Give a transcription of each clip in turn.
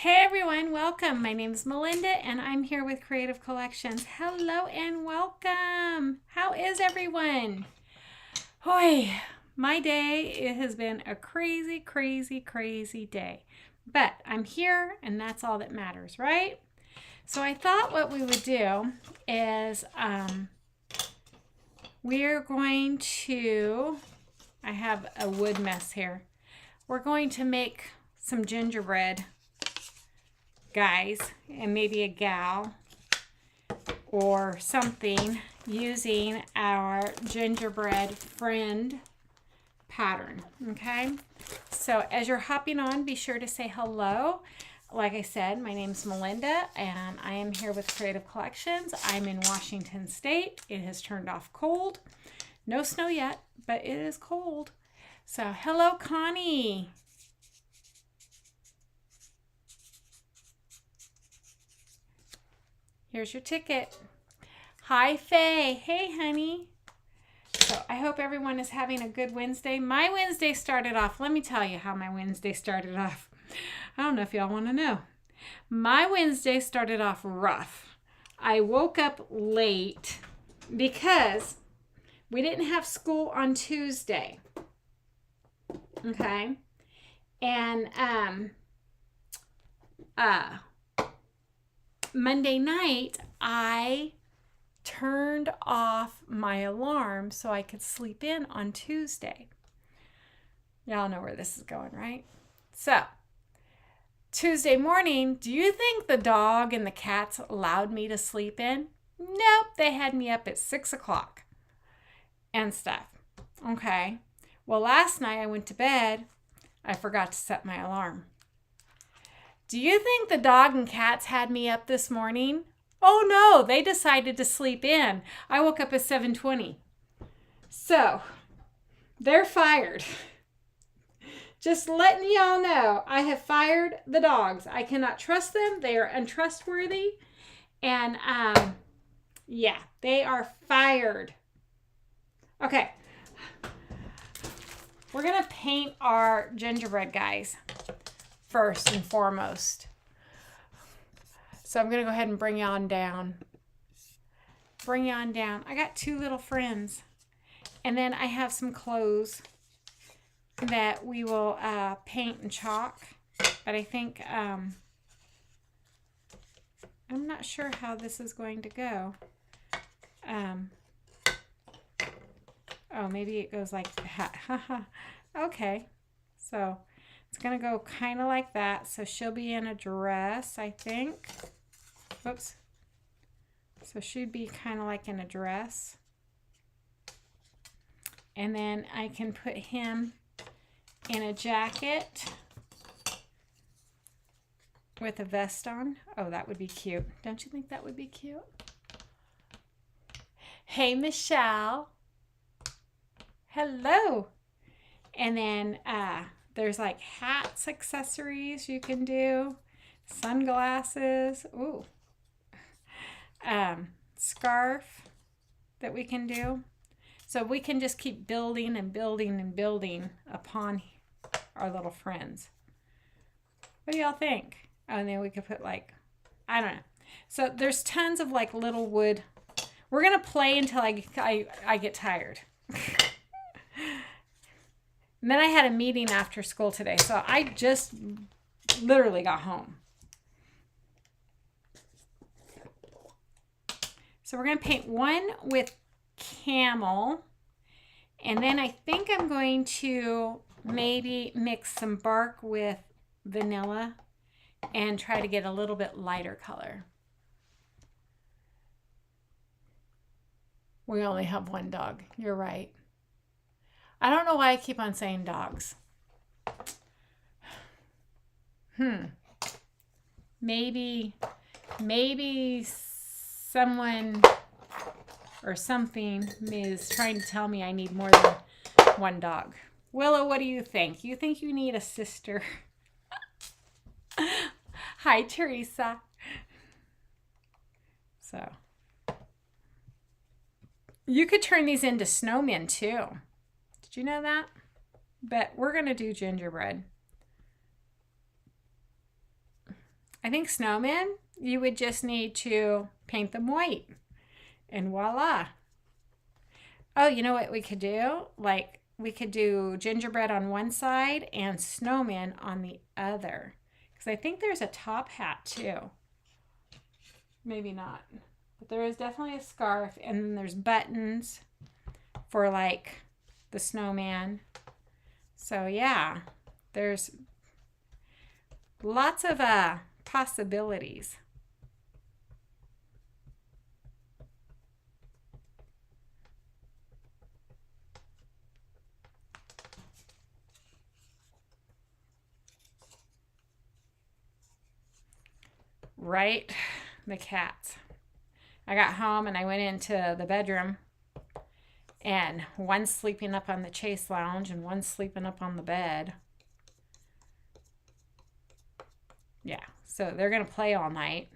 Hey everyone, welcome. My name is Melinda and I'm here with Creative Collections. Hello and welcome. How is everyone? Hoy, my day, it has been a crazy, crazy, crazy day. But I'm here and that's all that matters, right? So I thought what we would do is we're going to, I have a wood mess here. We're going to make some gingerbread, guys, and maybe a gal or something using our gingerbread friend pattern. Okay, so as you're hopping on, be sure to say hello. Like I said, my name's Melinda and I am here with Creative Collections. I'm in Washington State. It has turned off cold. No snow yet, but it is cold. So hello, Connie. Here's your ticket. Hi, Faye. Hey, honey. So I hope everyone is having a good Wednesday. My Wednesday started off, let me tell you how my Wednesday started off. I don't know if y'all want to know. My Wednesday started off rough. I woke up late because we didn't have school on Tuesday. Okay. And Monday night, I turned off my alarm so I could sleep in on Tuesday. Y'all know where this is going, right? So, Tuesday morning, do you think the dog and the cats allowed me to sleep in? Nope, they had me up at 6 o'clock and stuff. Okay. Well, last night I went to bed. I forgot to set my alarm. Do you think the dog and cats had me up this morning? Oh no, they decided to sleep in. I woke up at 7:20. So, they're fired. Just letting y'all know, I have fired the dogs. I cannot trust them. They are untrustworthy. And yeah, they are fired. Okay. We're going to paint our gingerbread, guys, first and foremost. So I'm going to go ahead and bring you on down. Bring you on down. I got two little friends. And then I have some clothes that we will paint and chalk. But I think, I'm not sure how this is going to go. Oh, maybe it goes like that. Okay. So it's going to go kind of like that. So she'll be in a dress, I think. Whoops. So she'd be kind of like in a dress. And then I can put him in a jacket with a vest on. Oh, that would be cute. Don't you think that would be cute? Hey, Michelle. Hello. And then there's like hats, accessories you can do, sunglasses, ooh, scarf that we can do. So we can just keep building and building and building upon our little friends. What do y'all think? Oh, and then we could put like, I don't know. So there's tons of like little wood. We're going to play until I get tired. And then I had a meeting after school today, so I just literally got home. So we're going to paint one with camel, and then I think I'm going to maybe mix some bark with vanilla and try to get a little bit lighter color. We only have one dog. You're right. I don't know why I keep on saying dogs. Maybe someone or something is trying to tell me I need more than one dog. Willow, what do you think? You think you need a sister? Hi, Teresa. So, you could turn these into snowmen too. Did you know that? But we're going to do gingerbread. I think snowmen, you would just need to paint them white and voila. Oh, you know what we could do? Like we could do gingerbread on one side and snowmen on the other. Because I think there's a top hat too. Maybe not. But there is definitely a scarf, and then there's buttons for like the snowman. So yeah, there's lots of possibilities. Right? The cats. I got home and I went into the bedroom, and one's sleeping up on the chase lounge and one's sleeping up on the bed. Yeah, so they're going to play all night.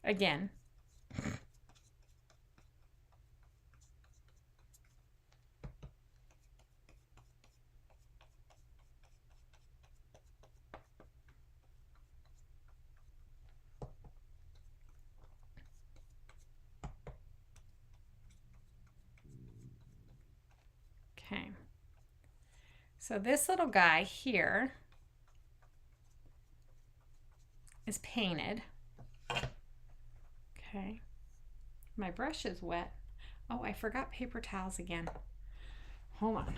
Again. Okay. So this little guy here is painted. Okay. My brush is wet. Oh, I forgot paper towels again. Hold on.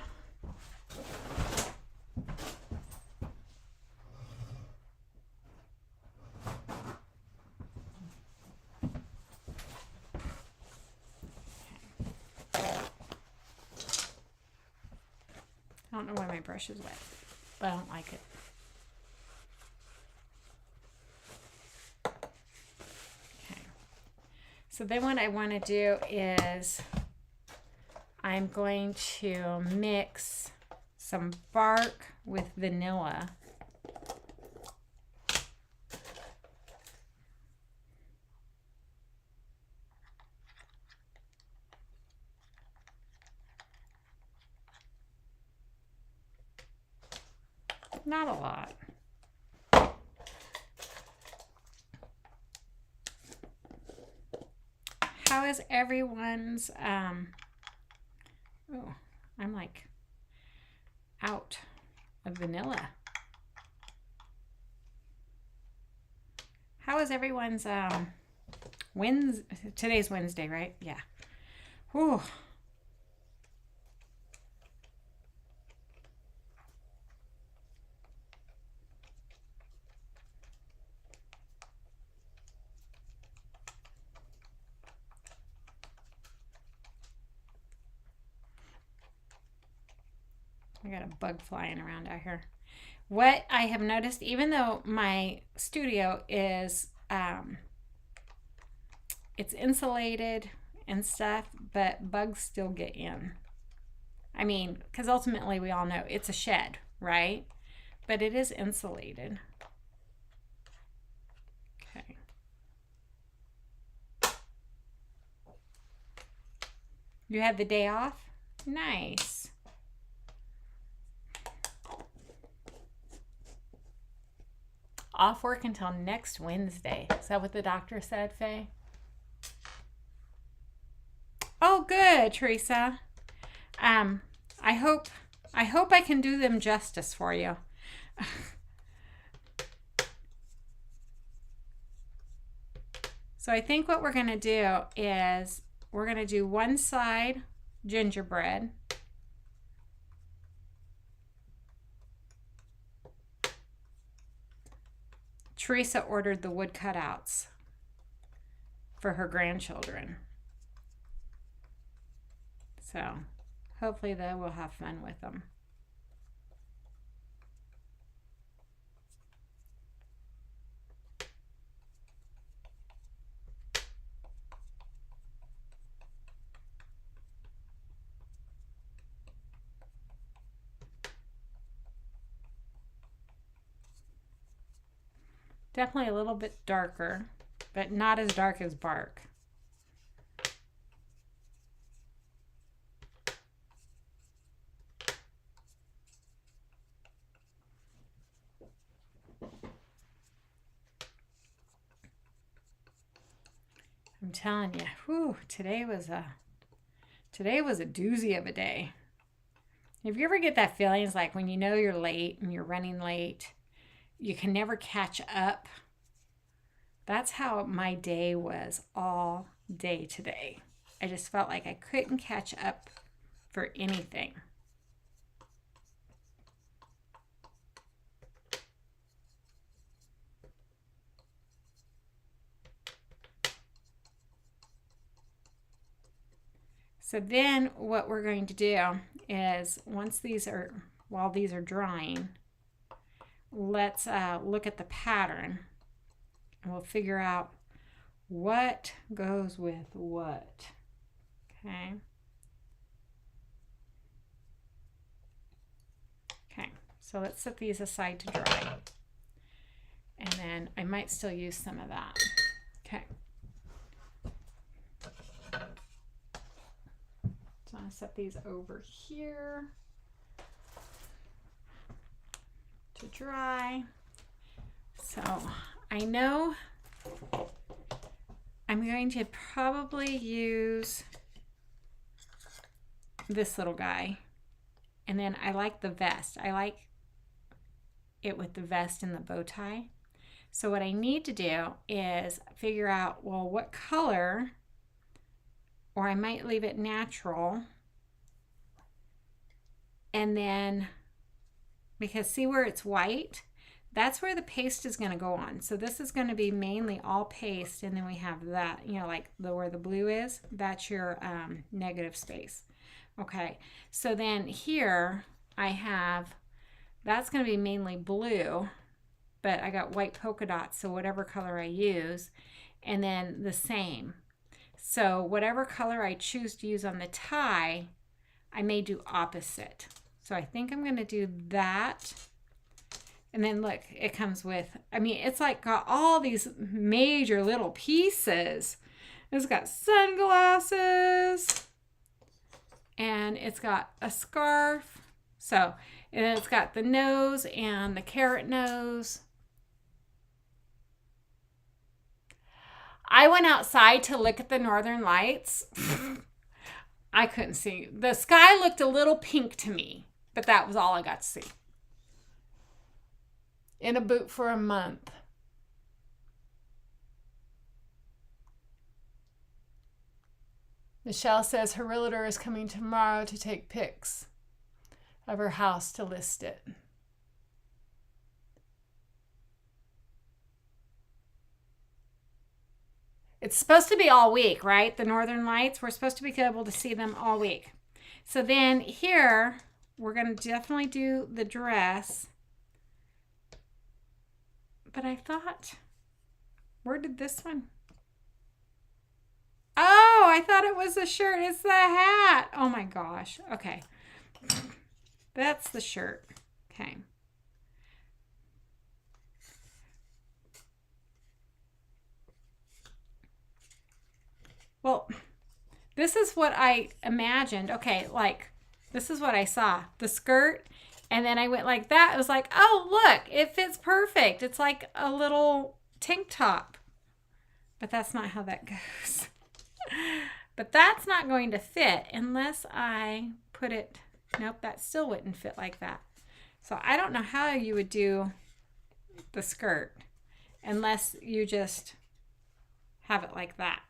I don't know why my brush is wet, but I don't like it. Okay. So then what I want to do is I'm going to mix some bark with vanilla. Not a lot. How is everyone's oh, I'm like out of vanilla. How is everyone's today's Wednesday, right? Yeah. Whew. I got a bug flying around out here. What I have noticed, even though my studio is it's insulated and stuff, but bugs still get in. I mean, because ultimately we all know it's a shed, right? But it is insulated. Okay. You had the day off? Nice. Off work until next Wednesday. Is that what the doctor said, Faye? Oh, good, Teresa. I hope I can do them justice for you. So I think what we're going to do is we're going to do one side gingerbread. Teresa ordered the wood cutouts for her grandchildren. So hopefully they will have fun with them. Definitely a little bit darker, but not as dark as bark. I'm telling you, whew, today was a doozy of a day. If you ever get that feeling, it's like when you know you're late and you're running late, you can never catch up. That's how my day was all day today. I just felt like I couldn't catch up for anything. So then what we're going to do is while these are drying, let's look at the pattern and we'll figure out what goes with what. Okay. Okay, so let's set these aside to dry. And then I might still use some of that. Okay. So I'm going to set these over here to dry. So I know I'm going to probably use this little guy. And then I like the vest. I like it with the vest and the bow tie. So what I need to do is figure out, well, what color, or I might leave it natural. And then, because see where it's white? That's where the paste is going to go on. So this is going to be mainly all paste, and then we have that, you know, like where the blue is, that's your negative space. Okay, so then here I have, that's going to be mainly blue, but I got white polka dots, so whatever color I use, and then the same. So whatever color I choose to use on the tie, I may do opposite. So I think I'm going to do that. And then look, it comes with, I mean, it's like got all these major little pieces. It's got sunglasses, and it's got a scarf. So, and then it's got the nose and the carrot nose. I went outside to look at the northern lights. I couldn't see. The sky looked a little pink to me, but that was all I got to see. In a boot for a month. Michelle says her realtor is coming tomorrow to take pics of her house to list it. It's supposed to be all week, right? The northern lights, we're supposed to be able to see them all week. So then here, we're going to definitely do the dress. But I thought, where did this one? Oh, I thought it was the shirt. It's the hat. Oh my gosh. Okay. That's the shirt. Okay. Well, this is what I imagined. Okay, like, this is what I saw. The skirt. And then I went like that. It was like, oh, look, it fits perfect. It's like a little tank top. But that's not how that goes. But that's not going to fit unless I put it, nope, that still wouldn't fit like that. So I don't know how you would do the skirt unless you just have it like that.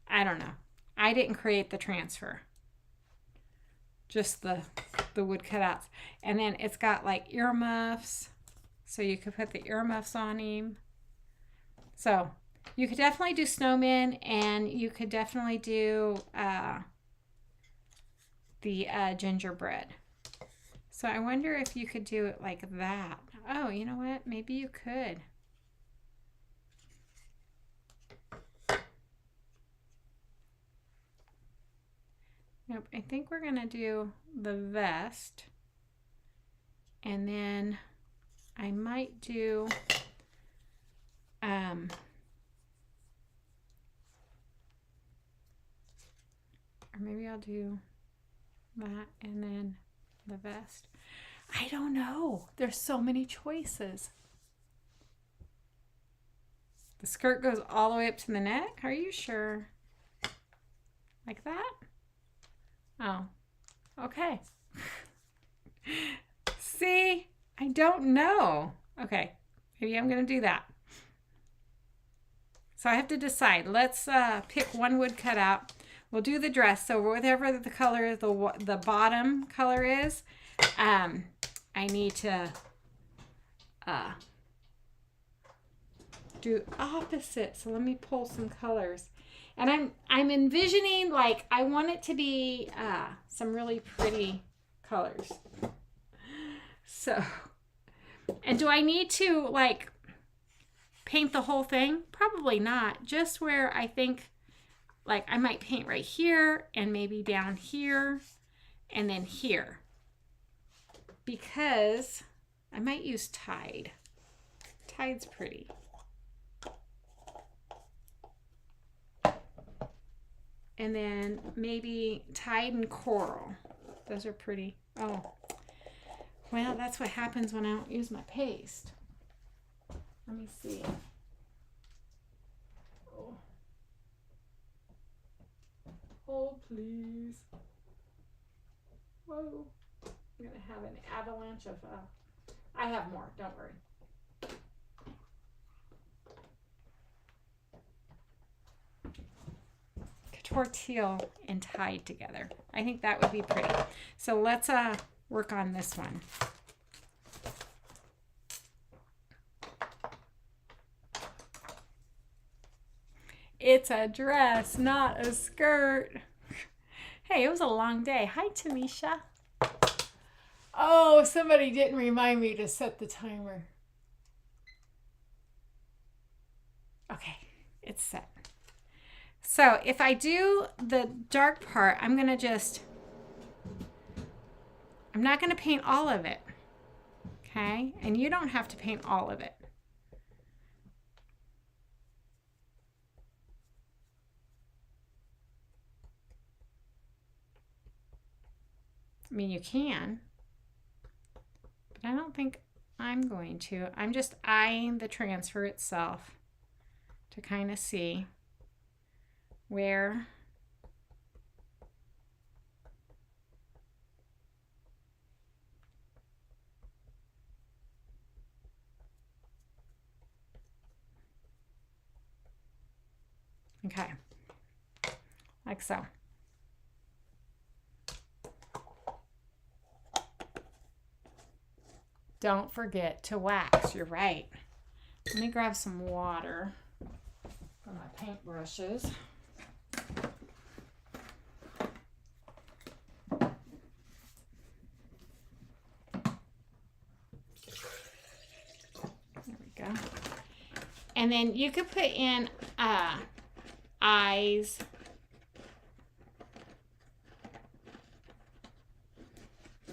I don't know. I didn't create the transfer. Just the wood cutouts. And then it's got like earmuffs. So you could put the earmuffs on him. So you could definitely do snowmen, and you could definitely do the gingerbread. So I wonder if you could do it like that. Oh, you know what? Maybe you could. Nope, I think we're going to do the vest. And then I might do or maybe I'll do that and then the vest. I don't know. There's so many choices. The skirt goes all the way up to the neck. Are you sure? Like that? Oh, okay. See, I don't know. Okay, maybe I'm going to do that. So I have to decide. Let's pick one wood cutout. We'll do the dress. So whatever the color, the bottom color is, I need to do opposite. So let me pull some colors. And I'm envisioning, like, I want it to be some really pretty colors. So, and do I need to, like, paint the whole thing? Probably not. Just where I think, like, I might paint right here and maybe down here and then here. Because I might use Tide. Tide's pretty. And then maybe Tide and Coral. Those are pretty. Oh, well, that's what happens when I don't use my paste. Let me see. Oh, oh please. Whoa. I'm going to have an avalanche of... I have more, don't worry. Couture teal and Tide together. I think that would be pretty. So let's work on this one. It's a dress, not a skirt. Hey, it was a long day. Hi, Tamisha. Oh, somebody didn't remind me to set the timer. Okay, it's set. So if I do the dark part, I'm not going to paint all of it. Okay, and you don't have to paint all of it. I mean, you can, but I don't think I'm going to. I'm just eyeing the transfer itself to kind of see where okay, like so. Don't forget to wax. You're right. Let me grab some water for my paintbrushes. There we go. And then you could put in eyes.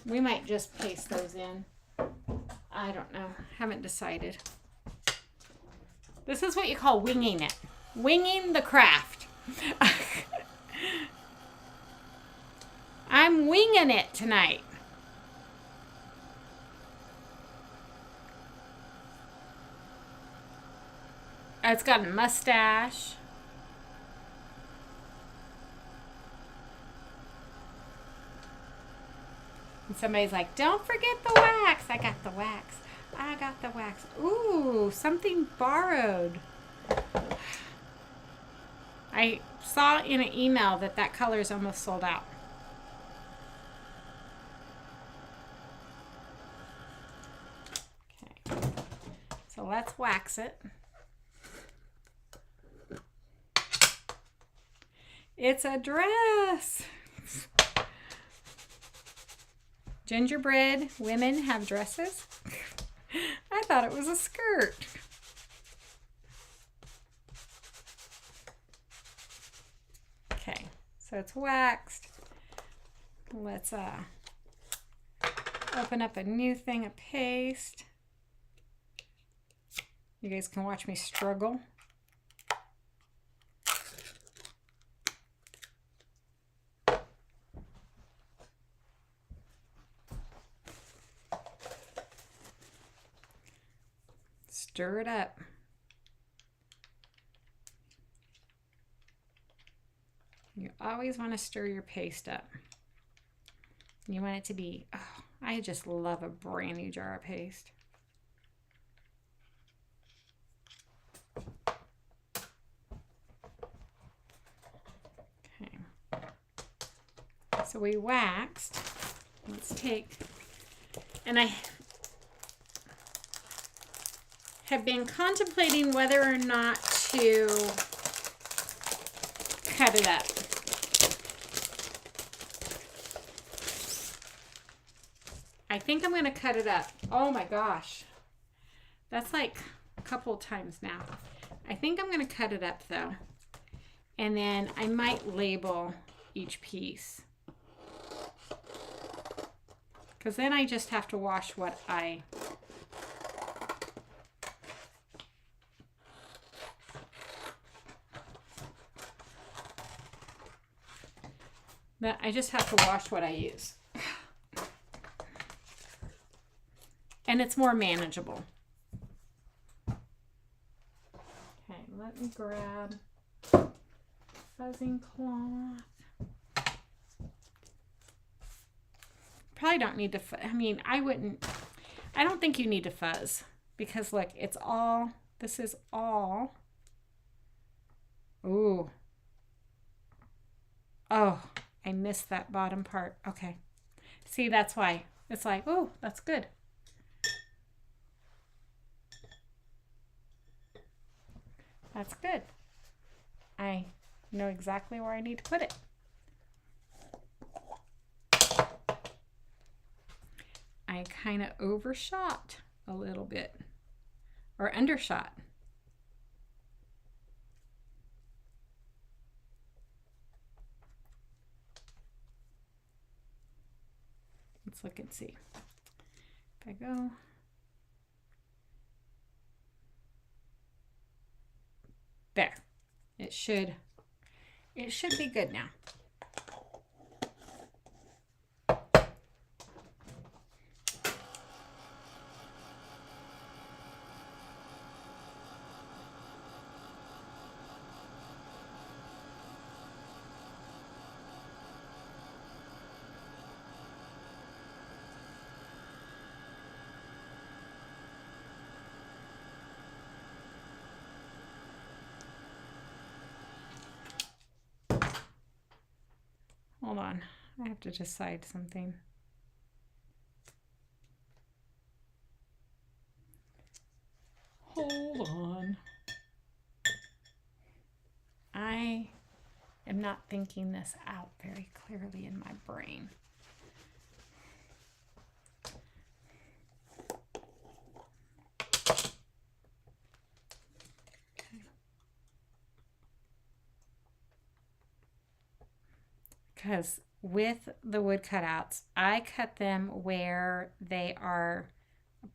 We might just paste those in. I don't know. Haven't decided. This is what you call winging it. Winging the craft. I'm winging it tonight. It's got a mustache. And somebody's like, don't forget the wax. I got the wax. I got the wax. Ooh, something borrowed. I saw in an email that color is almost sold out. Okay, so let's wax it. It's a dress. Gingerbread women have dresses. I thought it was a skirt. Okay, so it's waxed. Let's open up a new thing of paste. You guys can watch me struggle. Stir it up. always want to stir your paste up. You want it to be, oh, I just love a brand new jar of paste. Okay. So we waxed. Let's take, and I have been contemplating whether or not to cut it up. I think I'm going to cut it up. Oh my gosh. That's like a couple of times now. I think I'm going to cut it up though. And then I might label each piece. Because then I just have to wash what I... I just have to wash what I use. And it's more manageable. Okay, let me grab fuzzing cloth. Probably don't need to, I mean, I don't think you need to fuzz. Because look, it's all, this is all, ooh. Oh, I missed that bottom part. Okay. See, that's why. It's like, oh, that's good. That's good. I know exactly where I need to put it. I kind of overshot a little bit, or undershot. Let's look and see. If I go, there, it should be good now. Hold on, I have to decide something. Hold on. I am not thinking this out very clearly in my brain. Because with the wood cutouts, I cut them where they are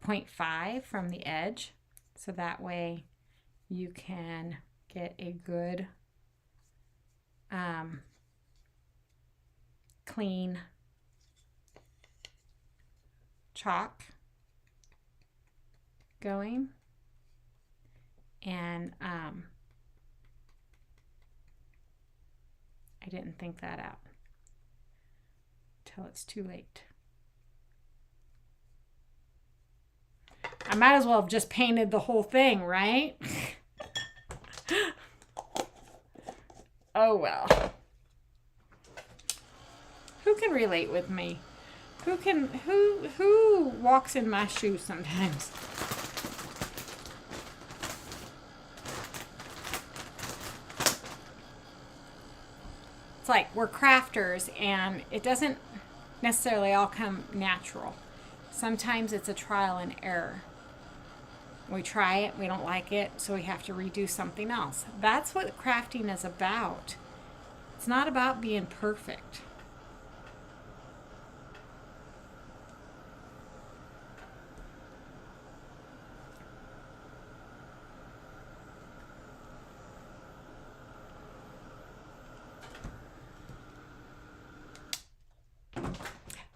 0.5 from the edge. So that way you can get a good clean chalk going. And I didn't think that out till it's too late. I might as well have just painted the whole thing, right? Oh well. Who can relate with me? Who walks in my shoes sometimes? It's like we're crafters and it doesn't necessarily all come natural. Sometimes it's a trial and error. We try it, we don't like it, so we have to redo something else. That's what crafting is about. It's not about being perfect.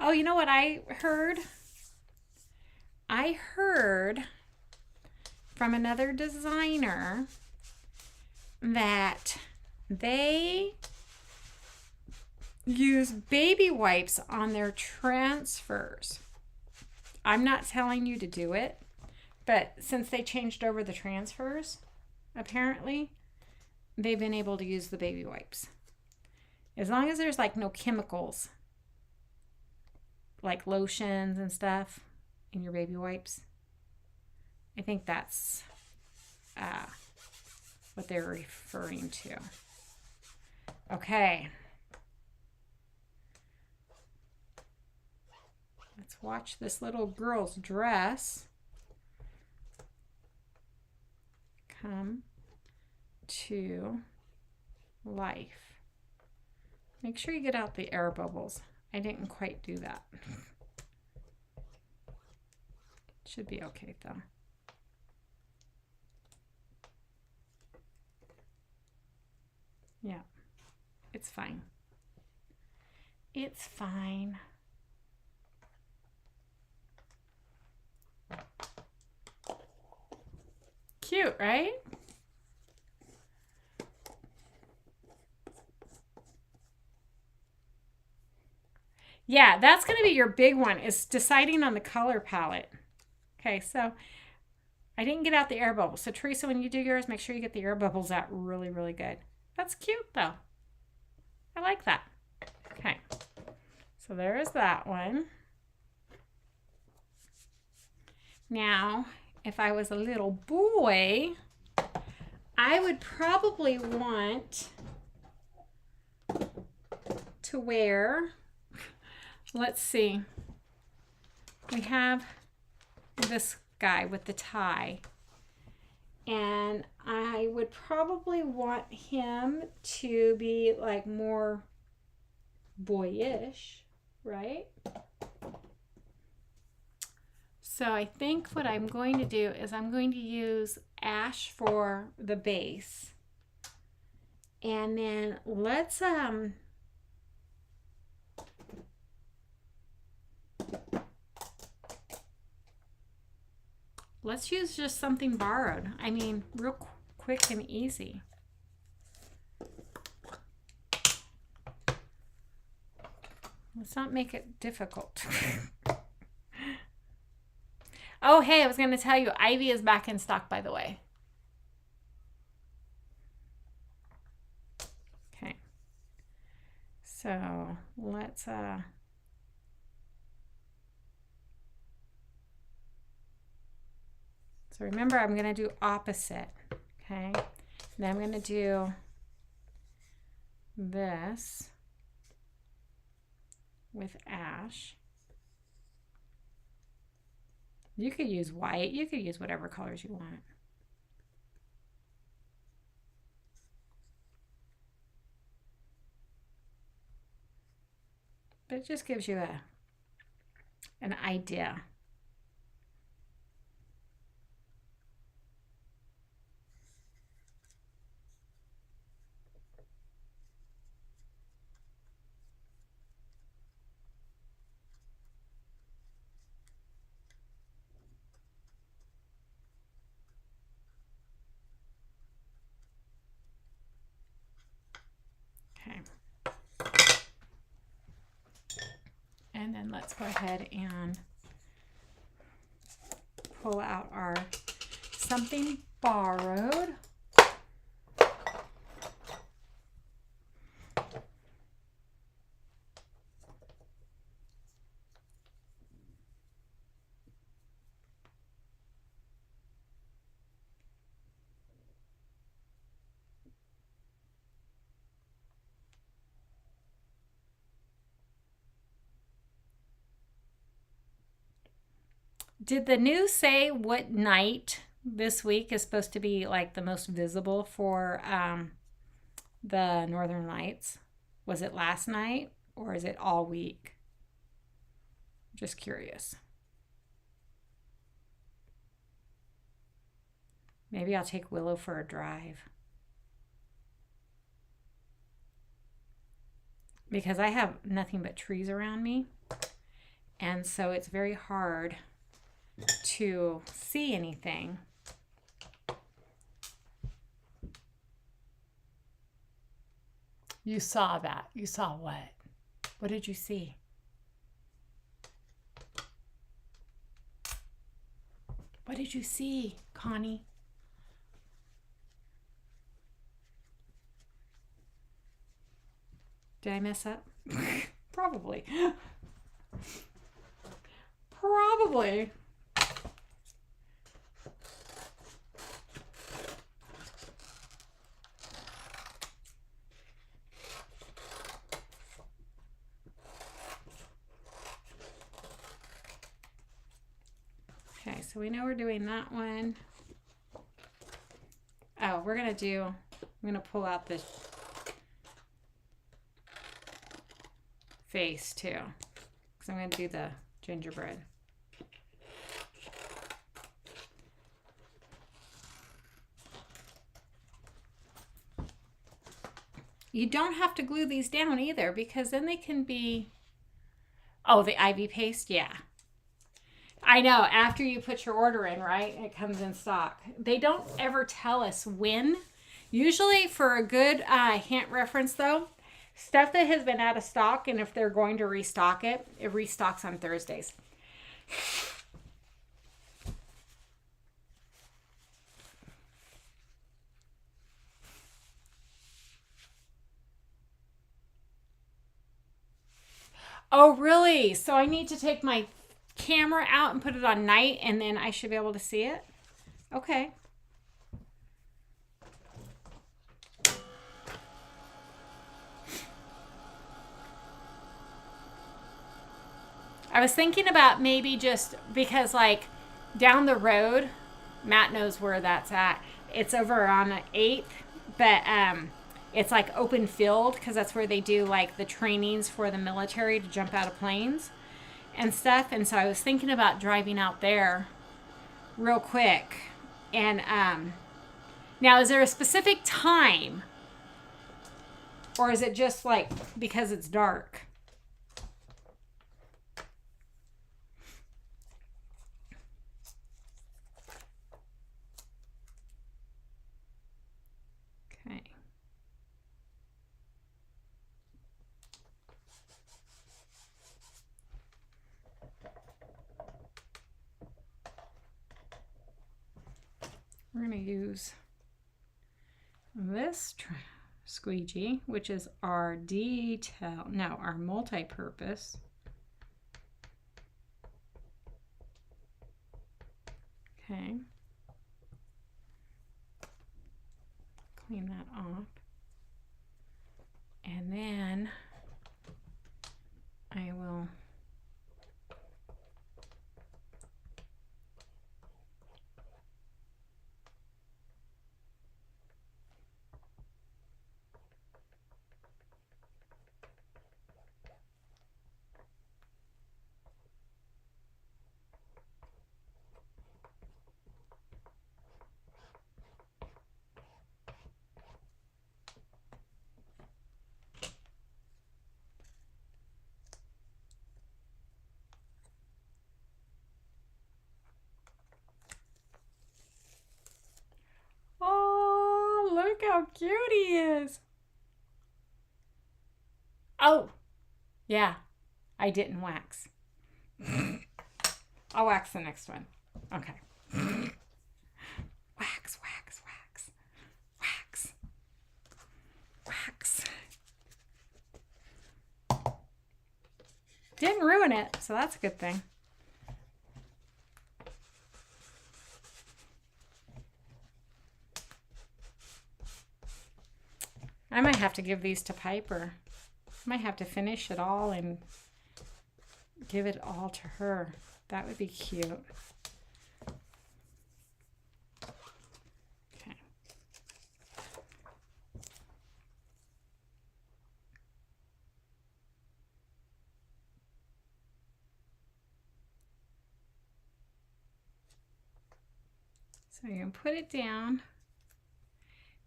Oh, you know what I heard? I heard from another designer that they use baby wipes on their transfers. I'm not telling you to do it, but since they changed over the transfers, apparently, they've been able to use the baby wipes. As long as there's like no chemicals, like lotions and stuff in your baby wipes. I think that's what they're referring to. Okay. Let's watch this little girl's dress come to life. Make sure you get out the air bubbles. I didn't quite do that. Should be okay though. Yeah, it's fine. It's fine. Cute, right? Yeah, that's going to be your big one, is deciding on the color palette. Okay, so I didn't get out the air bubbles. So Teresa, when you do yours, make sure you get the air bubbles out really, really good. That's cute though. I like that. Okay, so there is that one. Now, if I was a little boy, I would probably want to wear, let's see, we have this guy with the tie, and I would probably want him to be like more boyish, right? So I think what I'm going to do is I'm going to use ash for the base, and then let's use just something borrowed. I mean, real quick and easy. Let's not make it difficult. Oh, hey, I was going to tell you, Ivy is back in stock, by the way. Okay. So let's so remember, I'm going to do opposite, okay? Then I'm going to do this with ash. You could use white. You could use whatever colors you want. But it just gives you an idea. Okay. And then let's go ahead and pull out our something borrowed. Did the news say what night this week is supposed to be like the most visible for the Northern Lights? Was it last night or is it all week? Just curious. Maybe I'll take Willow for a drive. Because I have nothing but trees around me. And so it's very hard to see anything. You saw that. You saw what? What did you see? What did you see, Connie? Did I mess up? Probably. Probably. Okay, so we know we're doing that one. Oh, I'm gonna pull out this face too, because I'm gonna do the gingerbread. You don't have to glue these down either, because then they can be, oh, the ivy paste, yeah. I know, after you put your order in, right, it comes in stock. They don't ever tell us when. Usually for a good hint reference though, stuff that has been out of stock, and if they're going to restock it, it restocks on Thursdays. Oh, really? So I need to take my camera out and put it on night, and then I should be able to see it? Okay. I was thinking about maybe just because, like, down the road, Matt knows where that's at. It's over on the 8th, but it's like open field, because that's where they do like the trainings for the military to jump out of planes and stuff. And so I was thinking about driving out there real quick. And now, is there a specific time, or is it just like because it's dark? Okay. We're going to use this squeegee, which is our our multi-purpose. Okay. Clean that off. And then I will look how cute he is. Oh, yeah, I didn't wax. I'll wax the next one. Okay. Wax, wax, wax, wax, wax. Didn't ruin it, so that's a good thing. I might have to give these to Piper. I might have to finish it all and give it all to her. That would be cute. Okay. So you're going to put it down.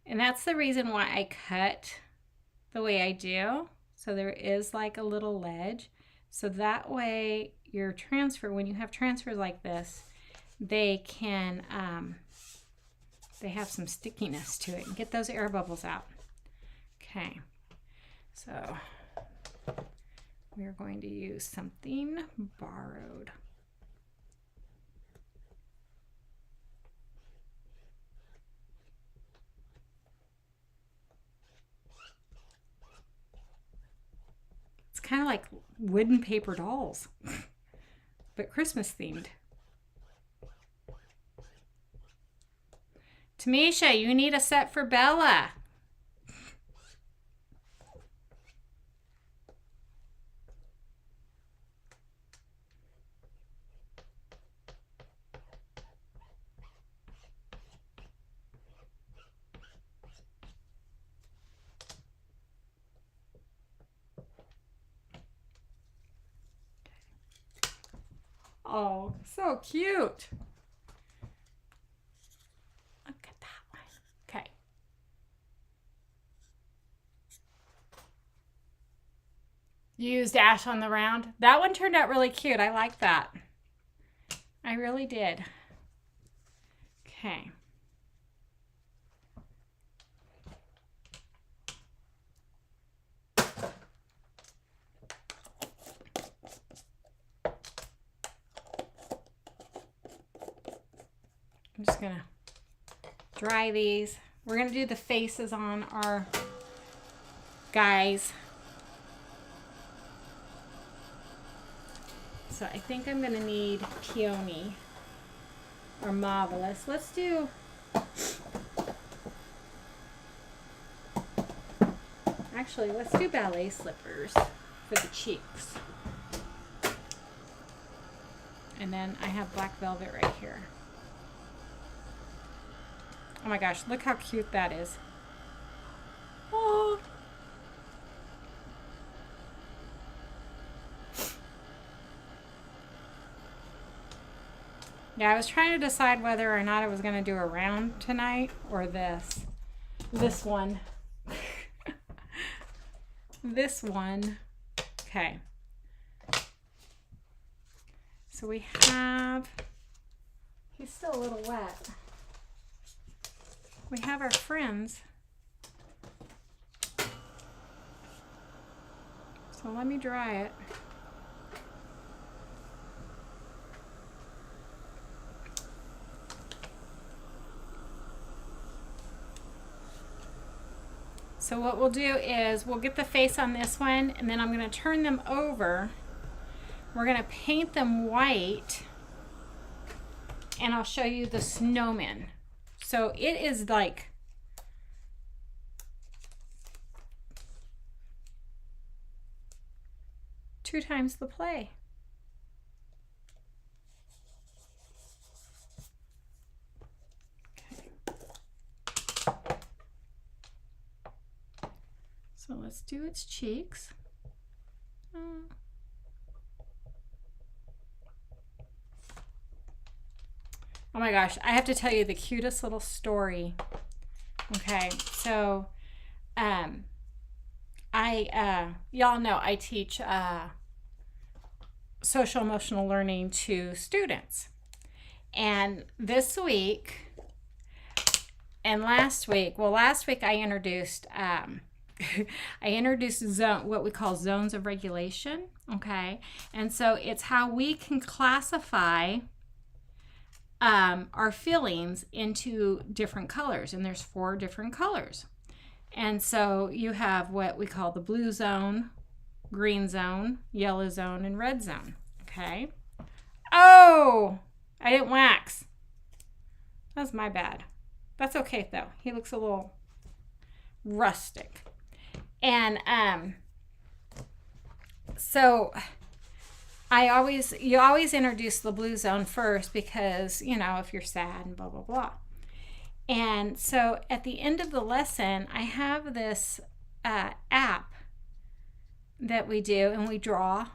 And that's the reason why I cut the way I do. So there is like a little ledge. So that way your transfer, when you have transfers like this, they can, they have some stickiness to it, and get those air bubbles out. Okay. So we are going to use something borrowed. It's kind of like wooden paper dolls, but Christmas themed. Tamisha, you need a set for Bella. Oh, so cute. Look at that one. Okay. Used ash on the round. That one turned out really cute. I like that. I really did. Okay. I'm just gonna dry these. We're gonna do the faces on our guys. So I think I'm gonna need Peony or Marvelous. Let's do actually let's do ballet slippers for the cheeks. And then I have black velvet right here. Oh my gosh, look how cute that is. Oh. Yeah, I was trying to decide whether or not I was going to do a round tonight or this. This one. This one. Okay. So we have, he's still a little wet. We have our friends. So let me dry it. So what we'll do is we'll get the face on this one, and then I'm going to turn them over. We're going to paint them white, and I'll show you the snowman. So it is like two times the play. So let's do its cheeks. Oh my gosh, I have to tell you the cutest little story. Okay, so y'all know I teach social emotional learning to students. And this week and last week I introduced what we call zones of regulation, okay? And so it's how we can classify our feelings into different colors, and there's 4 different colors. And so you have what we call the blue zone, green zone, yellow zone, and red zone, okay? Oh, I didn't wax. That's my bad. That's okay though. He looks a little rustic. And so you always introduce the blue zone first because, you know, if you're sad and blah, blah, blah. And so at the end of the lesson, I have this app that we do, and we draw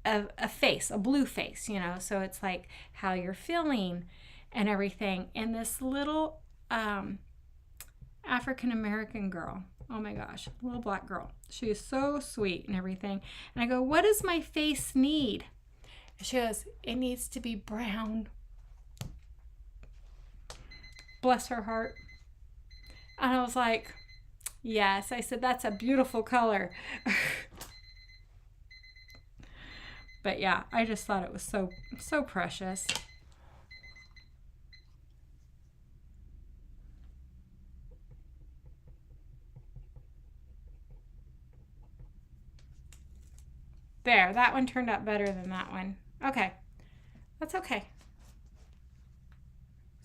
a face, a blue face, you know, so it's like how you're feeling and everything. And this little African-American girl, oh my gosh, little black girl, she is so sweet and everything. And I go, what does my face need? And she goes, it needs to be brown. Bless her heart. And I was like, yes. I said, that's a beautiful color. But yeah, I just thought it was so precious. There, that one turned out better than that one. Okay, that's okay.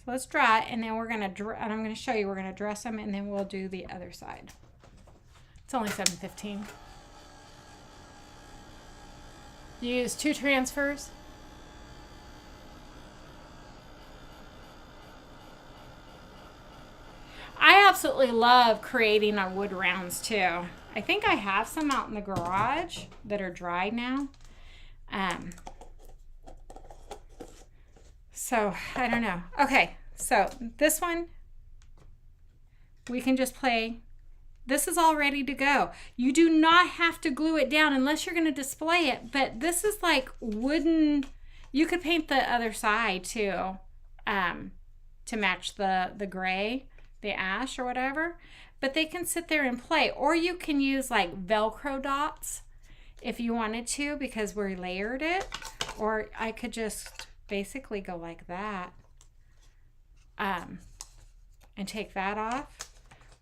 So let's dry it, and then we're gonna and I'm gonna show you. We're gonna dress them, and then we'll do the other side. It's only 7:15. You use 2 transfers. I absolutely love creating our wood rounds too. I think I have some out in the garage that are dried now. So I don't know. Okay, so this one we can just play. This is all ready to go. You do not have to glue it down unless you're going to display it, but this is like wooden. You could paint the other side too, to match the gray, the ash or whatever, but they can sit there and play. Or you can use like Velcro dots if you wanted to, because we layered it. Or I could just basically go like that, and take that off,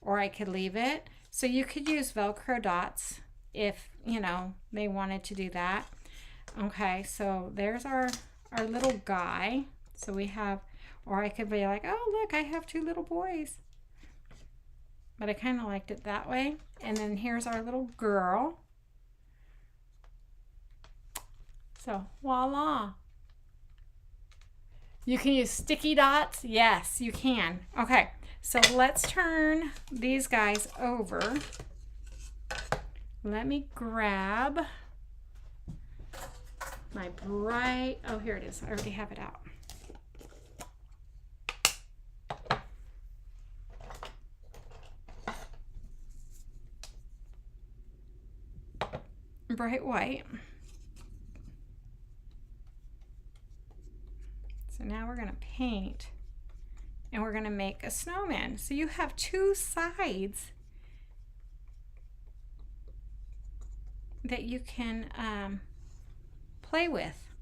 or I could leave it. So you could use Velcro dots if, you know, they wanted to do that. Okay, so there's our little guy. So we have, or I could be like, oh, look, I have 2 little boys. But I kind of liked it that way. And then here's our little girl. So voila. You can use sticky dots. Yes, you can. Okay, so let's turn these guys over. Let me grab my bright, oh, here it is. I already have it out. Bright white. So now we're going to paint, and we're going to make a snowman. So you have 2 sides that you can play with.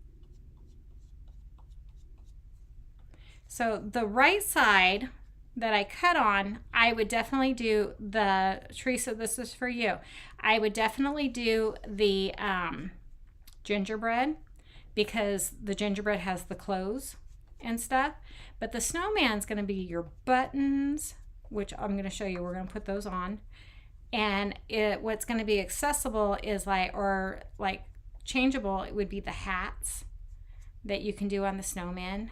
So the right side that I cut on, I would definitely do the, Teresa, this is for you. I would definitely do the gingerbread, because the gingerbread has the clothes and stuff. But the snowman's going to be your buttons, which I'm going to show you. We're going to put those on. And what's going to be accessible is like changeable, it would be the hats that you can do on the snowman.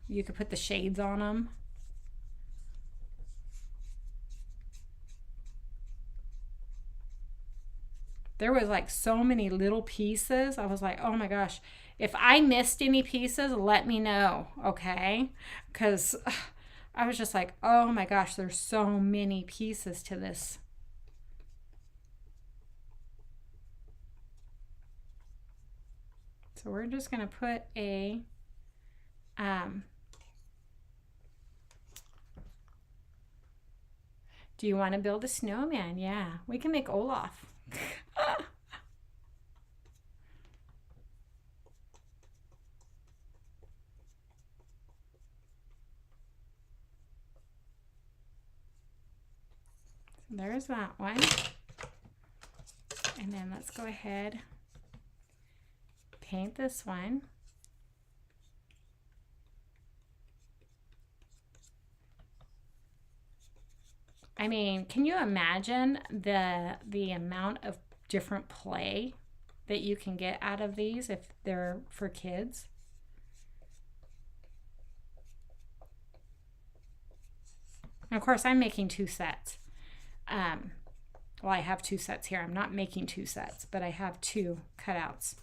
You could put the shades on them. There was like so many little pieces. I was like, oh my gosh, if I missed any pieces, let me know, okay? Because I was just like, oh my gosh, there's so many pieces to this. So we're just going to put a do you want to build a snowman? Yeah, we can make Olaf. There's that one. And then let's go ahead, paint this one. I mean, can you imagine the amount of different play that you can get out of these if they're for kids? And of course, I'm making 2 sets. Well, I have 2 sets here. I'm not making 2 sets, but I have 2 cutouts.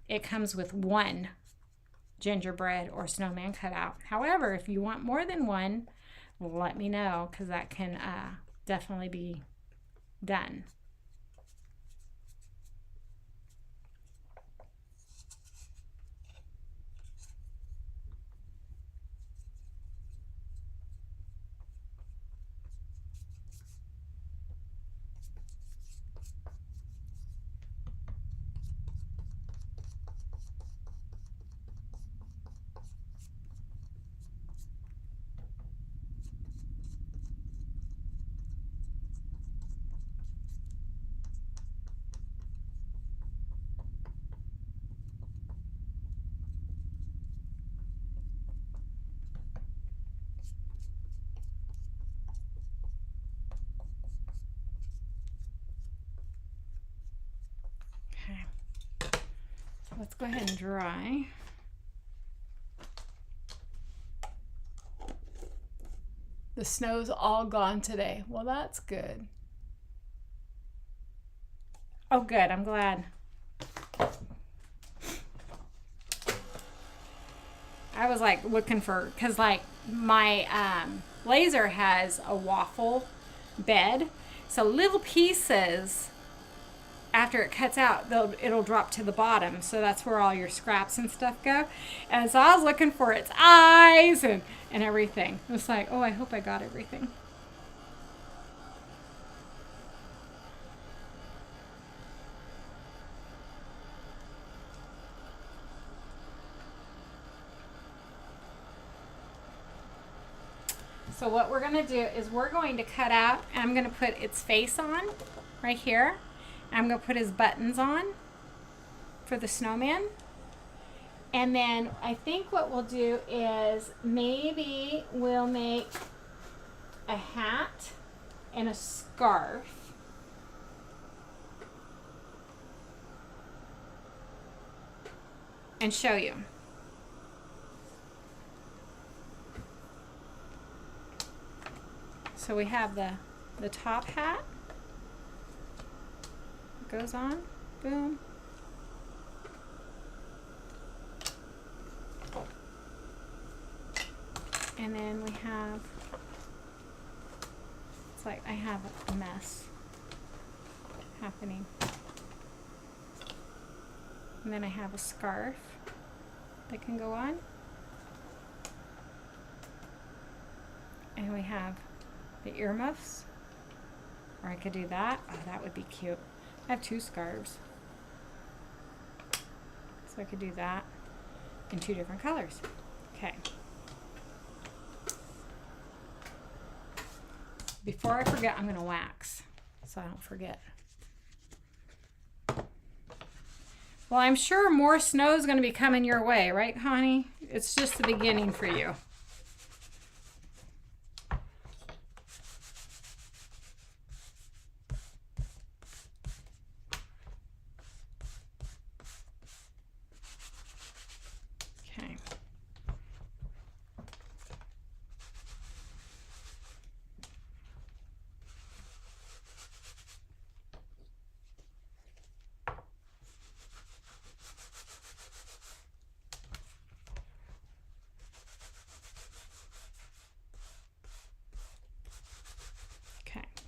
It comes with 1 gingerbread or snowman cutout. However, if you want more than 1, let me know, because that can definitely be done. Okay. So let's go ahead and dry. The snow's all gone today. Well, that's good. Oh, good. I'm glad. I was like looking for, because like my laser has a waffle bed. So little pieces, after it cuts out, it'll drop to the bottom. So that's where all your scraps and stuff go. And so I was looking for its eyes and everything. It was like, oh, I hope I got everything. So what we're going to do is we're going to cut out, and I'm going to put its face on right here. I'm going to put his buttons on for the snowman. And then I think what we'll do is maybe we'll make a hat and a scarf. And show you. So we have the top hat. It goes on. Boom. And then we have, it's like I have a mess happening. And then I have a scarf that can go on. And we have the earmuffs, or I could do that. Oh, that would be cute. I have 2 scarves. So I could do that in 2 different colors. Okay. Before I forget, I'm gonna wax so I don't forget. Well, I'm sure more snow is gonna be coming your way, right, Connie? It's just the beginning for you.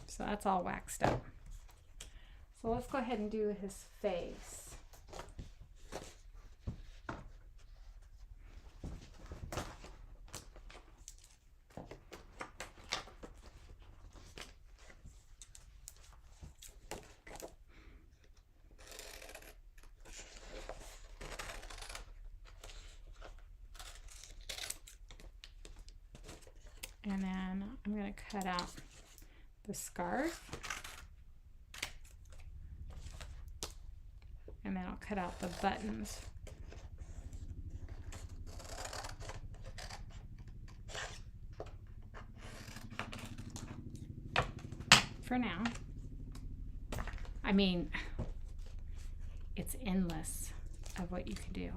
So that's all waxed up. So let's go ahead and do his face. And then I'm going to cut out the scarf, and then I'll cut out the buttons. For now. I mean, it's endless of what you can do.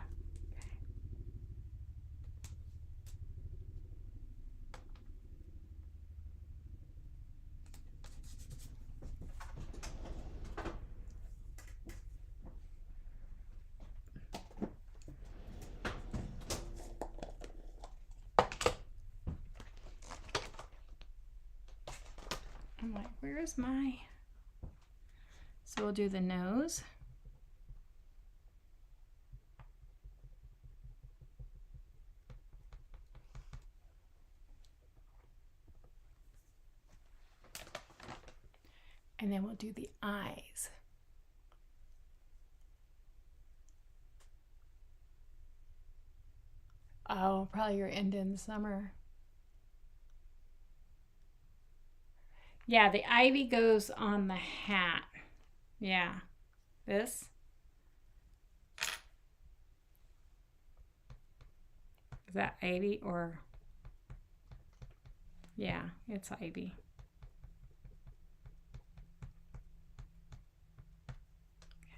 I'm like, where's my... So we'll do the nose. And then we'll do the eyes. Oh, probably your end in summer. Yeah, the ivy goes on the hat. Yeah. This. Is that ivy or? Yeah, it's ivy.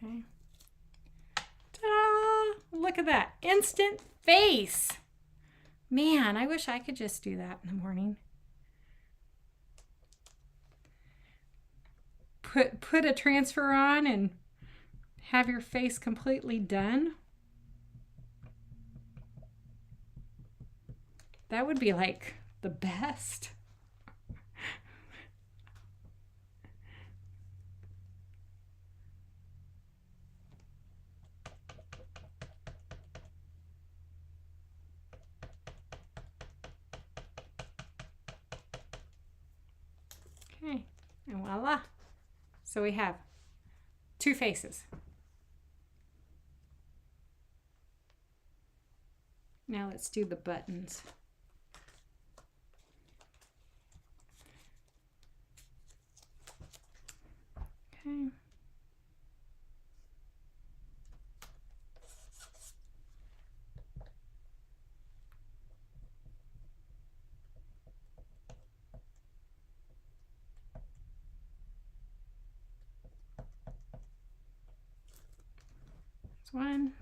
Okay. Look at that. Instant face. Man, I wish I could just do that in the morning. Put a transfer on and have your face completely done. That would be like the best. Okay, and voila. So we have 2 faces. Now let's do the buttons. Okay. That's 1.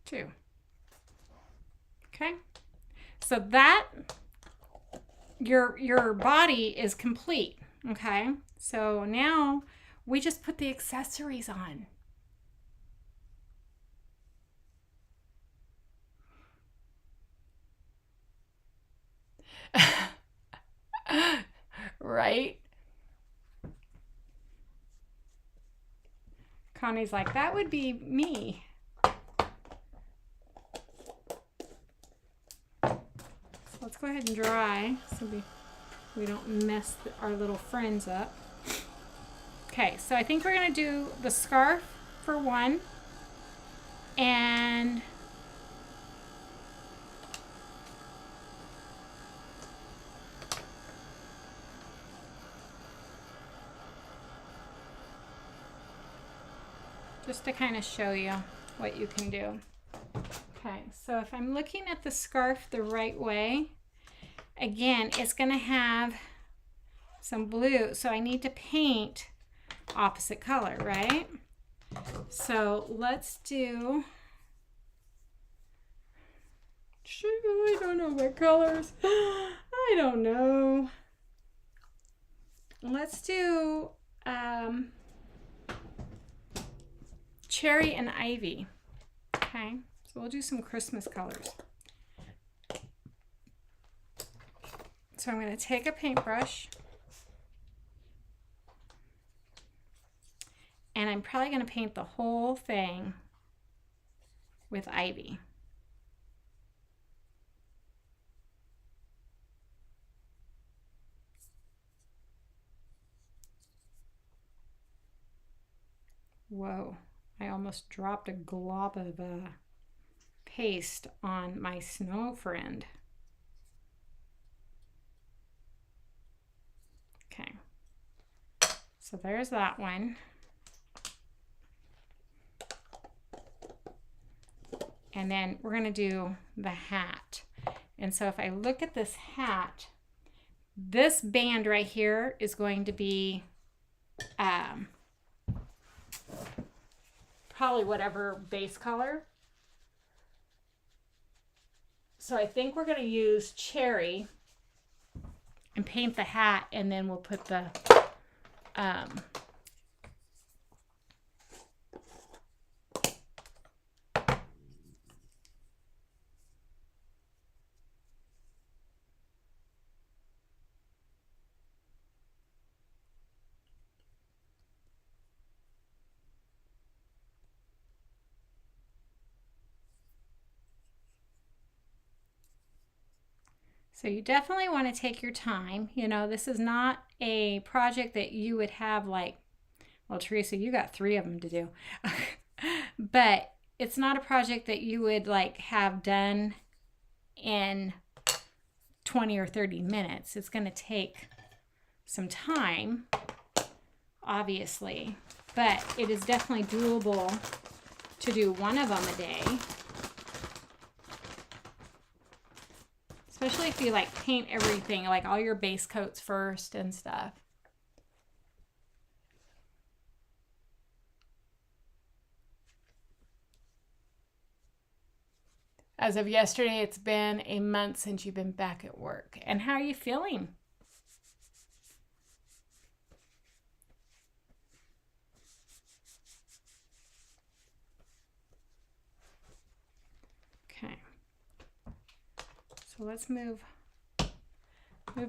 Two. Okay, so that your body is complete. Okay, so now we just put the accessories on. Right? Connie's like, that would be me. Let's go ahead and dry so we don't mess our little friends up. Okay, so I think we're going to do the scarf for 1 and just to kind of show you what you can do. Okay, so if I'm looking at the scarf the right way, again, it's going to have some blue, so I need to paint opposite color, right? So let's do, I don't know what colors. I don't know. Let's do cherry and ivy. Okay. So we'll do some Christmas colors. So I'm going to take a paintbrush and I'm probably going to paint the whole thing with ivy. Whoa, I almost dropped a glob of paste on my snow friend. Okay, so there's that one. And then we're going to do the hat. And so if I look at this hat, this band right here is going to be probably whatever base color. So I think we're going to use cherry and paint the hat, and then we'll put the So you definitely want to take your time. You know, this is not a project that you would have like, well, Teresa, you got 3 of them to do. But it's not a project that you would like have done in 20 or 30 minutes. It's going to take some time, obviously, but it is definitely doable to do one of them a day. especially if you like paint everything, like all your base coats first and stuff. As of yesterday, it's been a month since you've been back at work. And how are you feeling? Okay. So let's move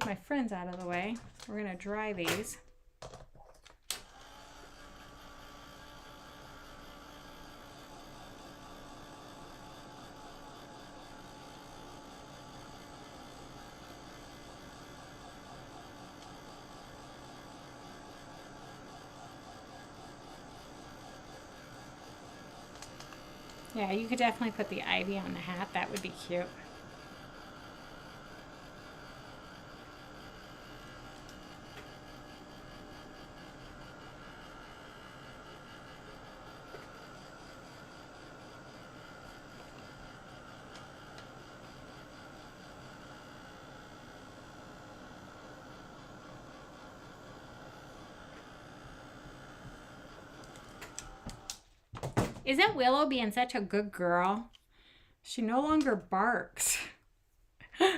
my friends out of the way. We're going to dry these. Yeah, you could definitely put the ivy on the hat. That would be cute. Isn't Willow being such a good girl? She no longer barks. She's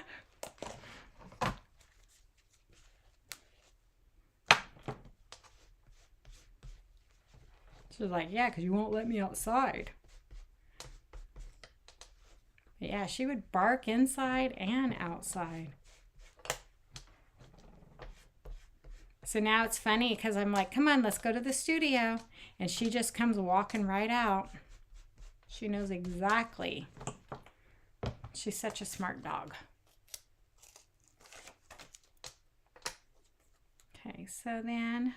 like, yeah, because you won't let me outside. But yeah, she would bark inside and outside. So now it's funny because I'm like, come on, let's go to the studio. And she just comes walking right out. She knows exactly. She's such a smart dog. Okay, so then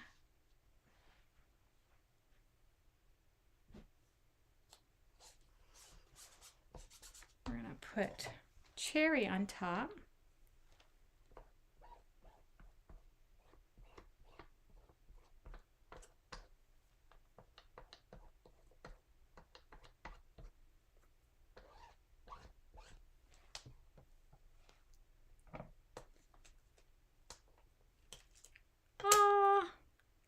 we're going to put cherry on top.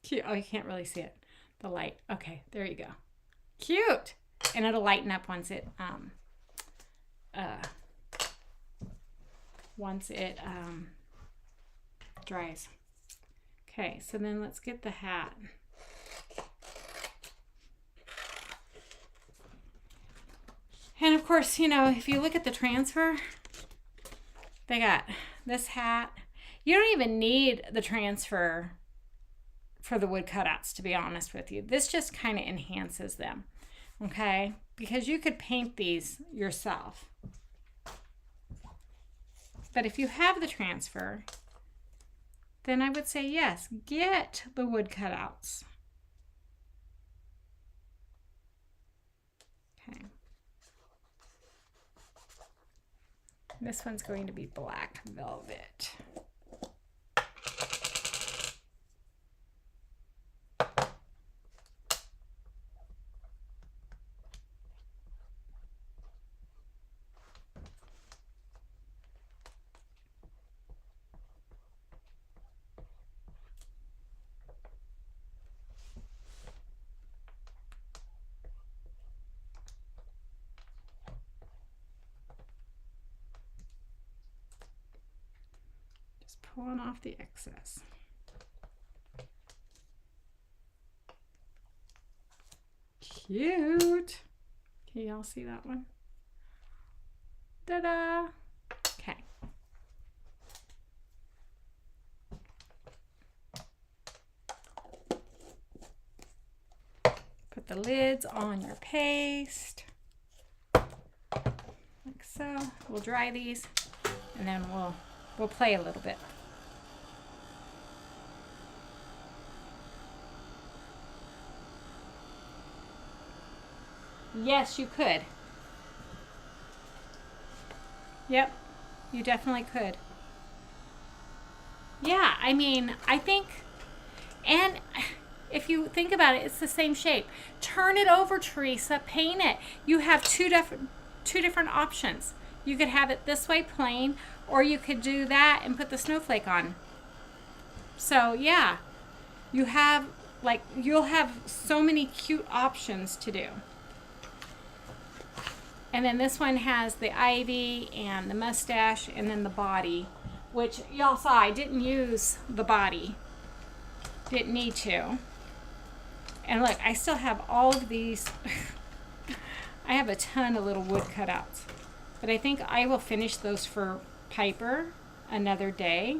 Cute. Oh, you can't really see it. The light. Okay, there you go. Cute. And it'll lighten up once it dries. Okay, so then let's get the hat. And of course, you know, if you look at the transfer, they got this hat. You don't even need the transfer for the wood cutouts, to be honest with you. This just kind of enhances them, okay? Because you could paint these yourself. But if you have the transfer, then I would say yes, get the wood cutouts. Okay. This one's going to be black velvet. Pulling off the excess. Cute. Can y'all see that one? Ta-da! Okay. Put the lids on your paste. Like so. We'll dry these and then we'll play a little bit. Yes, you could. Yep, you definitely could. Yeah, I mean, I think, and if you think about it, it's the same shape. Turn it over, Teresa, paint it. You have two different options. You could have it this way plain, or you could do that and put the snowflake on. So yeah, you'll have so many cute options to do. And then this one has the ivy and the mustache and then the body, which y'all saw I didn't use the body. Didn't need to. And look, I still have all of these. I have a ton of little wood cutouts. But I think I will finish those for Piper another day.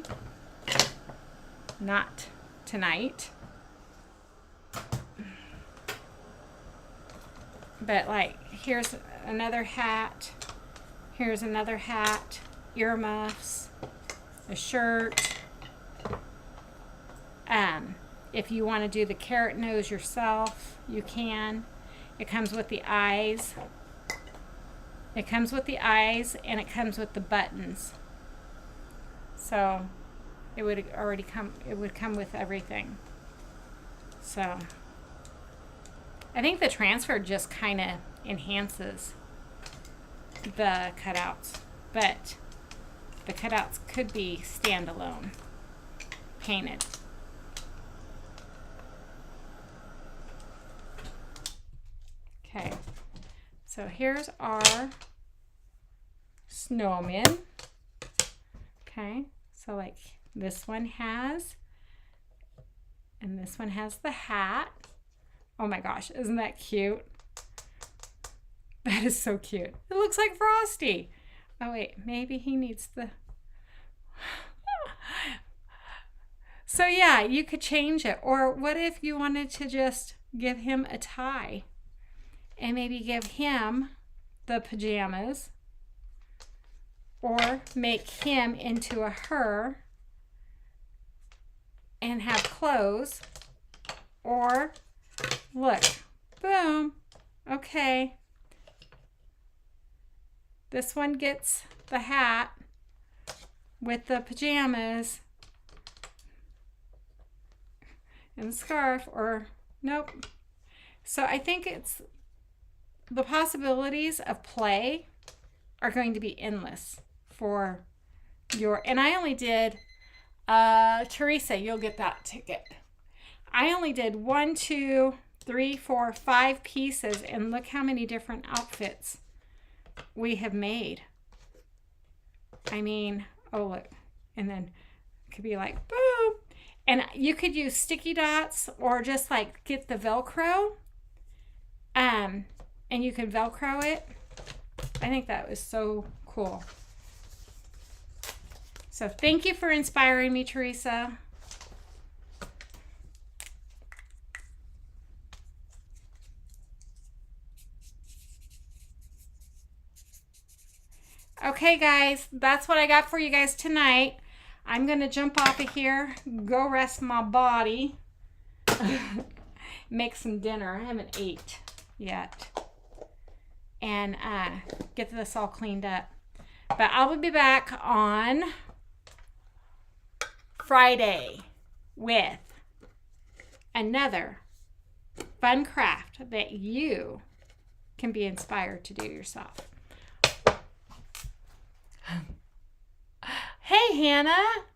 Not tonight. But like, here's another hat. Here's another hat. Earmuffs. A shirt. If you want to do the carrot nose yourself, you can. It comes with the eyes. It comes with the eyes and it comes with the buttons. So it would already come, it would come with everything. So I think the transfer just kind of enhances the cutouts, but the cutouts could be standalone, painted. Okay, so here's our snowman. Okay, so like this one has, and this one has the hat. Oh my gosh, isn't that cute? That is so cute. It looks like Frosty. Oh wait, maybe he needs the... So yeah, you could change it. Or what if you wanted to just give him a tie? And maybe give him the pajamas, or make him into a her and have clothes, or look, boom, okay. This one gets the hat with the pajamas and the scarf, or nope. So I think it's, the possibilities of play are going to be endless for your, and I only did, Teresa, you'll get that ticket. I only did 1, 2, 3, 4, 5 pieces, and look how many different outfits we have made. I mean, oh look, and then it could be like, boom. And you could use sticky dots or just like get the Velcro. And you can Velcro it. I think that was so cool. So thank you for inspiring me, Teresa. Okay, guys, that's what I got for you guys tonight. I'm going to jump off of here, go rest my body, make some dinner. I haven't ate yet. And get this all cleaned up. But I will be back on Friday with another fun craft that you can be inspired to do yourself. Hey, Hannah.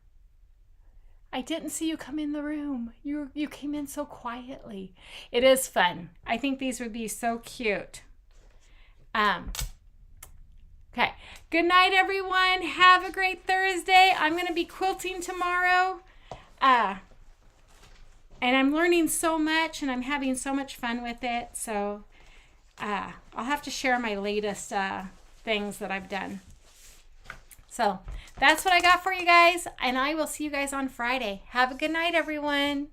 I didn't see you come in the room. You came in so quietly. It is fun. I think these would be so cute. Okay. Good night, everyone. Have a great Thursday. I'm going to be quilting tomorrow. And I'm learning so much and I'm having so much fun with it. So, I'll have to share my latest, things that I've done. So that's what I got for you guys. And I will see you guys on Friday. Have a good night, everyone.